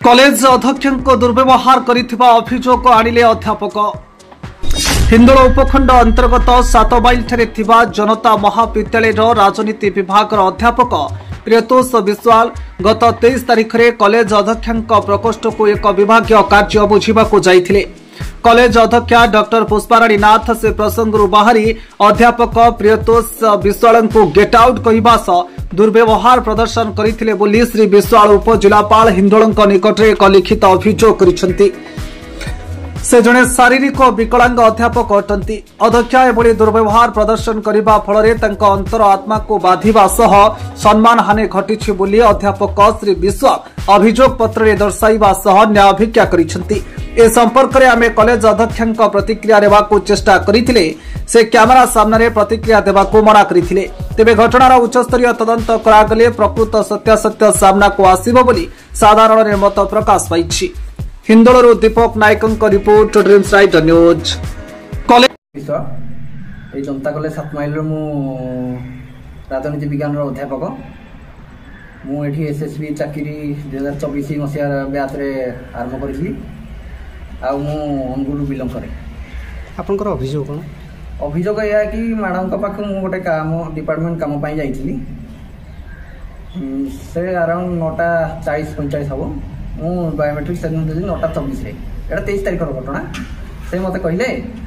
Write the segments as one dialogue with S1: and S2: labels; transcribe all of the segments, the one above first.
S1: College अध्यक्ष दुर्व्यवहार करिथिबा अभियोग आनिले अध्यापक। हिंदोल उपखंड अंतर्गत 7 माइल ठारे थिबा जनता महाविद्यालय राजनीति विभाग अध्यापक प्रियतोष विश्वाल गत 23 तारिख में कॉलेज अध्यक्ष प्रकोष्ठ को एक विभाग कार्य बुझाक जाइथिले। कॉलेज अध्यक्षा डॉक्टर पुष्पाराणी नाथ से प्रसंग बाहरी अध्यापक प्रियतोष विश्वाल को गेट आउट कहवा सह दुर्व्यवहार प्रदर्शन करथिले बोली श्री विश्वाल उपजिलापाल हिंदोल निकट में एक लिखित अभियोग करिसेंती। से जड़े शारीरिक विकलांग अध्यापक अटंती। अध्यक्षा एभली दुर्व्यवहार प्रदर्शन करने फल अंतर आत्मा को बाधिबा सह सम्मान हानि घटी बोली अध्यापक श्री विश्वाल अभियोग पत्र में दर्शाइबा सह न्यायाभिज्ञा करिसेंती। ए संपर्क में आमे कॉलेज अध्यक्ष प्रतिक्रिया देवाकू चेष्टा करथिले। से कैमेरा सामने प्रतिक्रिया देवाकू मना करथिले। तेबे घटनार उच्चस्तरीय तदंत करागले प्रकृत सत्यासत्य सामना को आसीबो बोली साधारण निर्मत प्रकाश पाइछि। हिंदोलरू Deepak Nayak report dreams writer news.
S2: College Janata college 7 mile मु राजनीति विज्ञान अध्यापक। मुझे एसएसबी चाकरी 2024 मसीह बैच आरंभ करी अनुगुरु बिलंग करे।
S3: आपनकर अभियोग कौन?
S2: अभियोग यह कि मैडम का पाख मु गोटे काम डिपार्टमेंट काम पाई जाइथिली। से अराउंड 9:40-45 हम मु बायोमेट्रिक सेरेमनी देली 9:24 रे। एटा 23 तारिख घटना। से मते कहले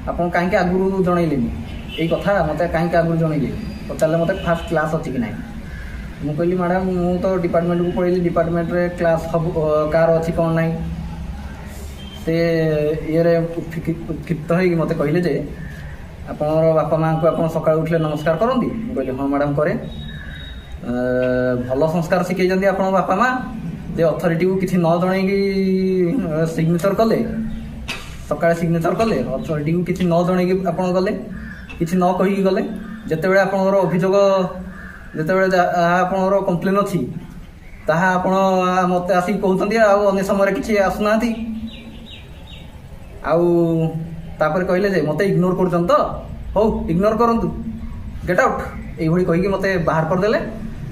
S2: आपन काहे आगुरु जनैलेनी एई कथा मते काहे आगुरु जनैले पचाले मते फर्स्ट क्लास अछि कि नाही। मु कहली मैडम मु तो डिपार्टमेंट को पढिली डिपार्टमेंट रे क्लास कार अछि कोन नाही। से ये उत्क्षिप्त हो मत कहले जे आप बापा माँ को आप सका उठले नमस्कार करती। कहली हाँ मैडम करे। भल संस्कार शिखई आप बापा माँ जे अथॉरिटी को किसी न जन सिग्नेचर कले सका सिग्नेचर कले अथॉरिटी को किसी न जन आप गले किसी न कहीकि गले जिते बड़े आप अभियोग जिते आप कंप्लेन अच्छी ताहा आप मत आसिक कहते अन्य समय किसी आसुना आउर कहले जे मते इग्नोर कर तो हो इग्नोर करंतु गेट आउट ये कहीकि मते बाहर करदेले।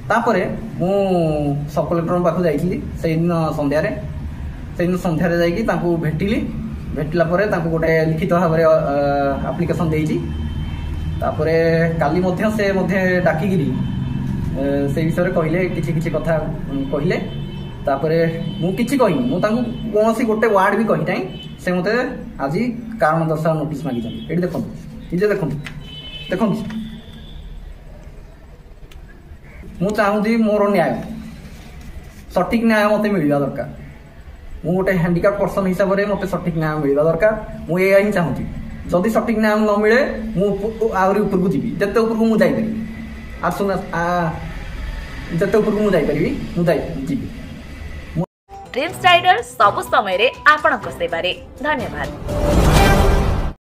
S2: तापर मु सब कलेक्टर पाख जाइली से दिन संध्यारे जाइकी भेटिली। भेटिला परे गोटे लिखित भाव में आप्लिकेसन देइची। तापरे काली मध्य से डाकिगिरी से विषय कहले किछि कथा कहले। तापरे मु किछि कहिनी मु तांको कोनोसी गोटे वर्ड भी कहि नाही। से मते आज कारण दर्शाओ नोटिस मागी एठी देखंतु निजे देखंतु मु चाहूँगी मोर न्याय सठिक न्याय मते मिलवा दरकार। मु गोटे हैंडिकैप पर्सन हिसाब से मते सठिक न्याय मिलवा दरकार। मु एया ही चाहूँगी जदि सठिक न्याय न मिले मु आउरी ऊपर को जीवी जते ऊपर को मु जाई परिबी आज सुना जते ऊपर को मु जाई परिबी मु जाई जीवी।
S4: ड्रीम्स राइडर सब समय रे आपनक सेवारे धन्यवाद।